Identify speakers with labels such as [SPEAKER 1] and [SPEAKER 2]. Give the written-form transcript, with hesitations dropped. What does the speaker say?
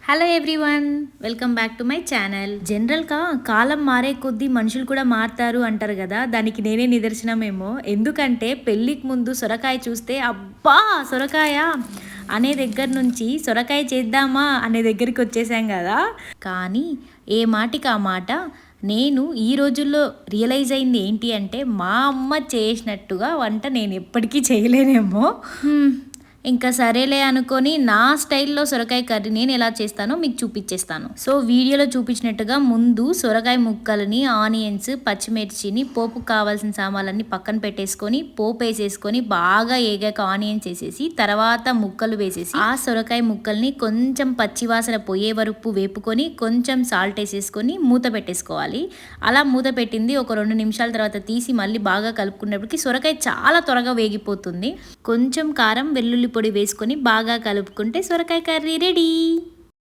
[SPEAKER 1] Hello everyone, welcome back to my channel. జనరల్గా కాలం మారే కొద్దీ మనుషులు కూడా మారుతారు అంటారు కదా, దానికి నేనే నిదర్శనమేమో. ఎందుకంటే పెళ్ళికి ముందు సొరకాయ చూస్తే అబ్బా సొరకాయ అనే దగ్గర నుంచి సొరకాయ చేద్దామా అనే దగ్గరికి వచ్చేసాం కదా. కానీ ఏ మాటికి ఆ మాట నేను ఈ రోజుల్లో రియలైజ్ అయింది ఏంటి అంటే, మా అమ్మ చేసినట్టుగా వంట నేను ఎప్పటికీ చేయలేనేమో. ఇంకా సరేలే అనుకొని నా స్టైల్లో సొరకాయ కర్రీ నేను ఎలా చేస్తానో మీకు చూపించేస్తాను. సో వీడియోలో చూపించినట్టుగా ముందు సొరకాయ ముక్కలని, ఆనియన్స్, పచ్చిమిర్చిని, పోపు కావాల్సిన సామాన్లన్నీ పక్కన పెట్టేసుకొని పోపు వేసేసుకొని బాగా ఏగాక ఆనియన్స్ వేసేసి తర్వాత ముక్కలు వేసేసి ఆ సొరకాయ ముక్కల్ని కొంచెం పచ్చివాసన పోయే వరకు వేపుకొని కొంచెం సాల్ట్ వేసేసుకొని మూత పెట్టేసుకోవాలి. అలా మూత పెట్టింది ఒక 2 నిమిషాల తర్వాత తీసి మళ్ళీ బాగా కలుపుకునేప్పటికి సొరకాయ చాలా త్వరగా వేగిపోతుంది. కొంచెం కారం, వెల్లుల్లి పొడి వేసుకొని బాగా కలుపుకుంటే సొరకాయ కర్రీ రెడీ.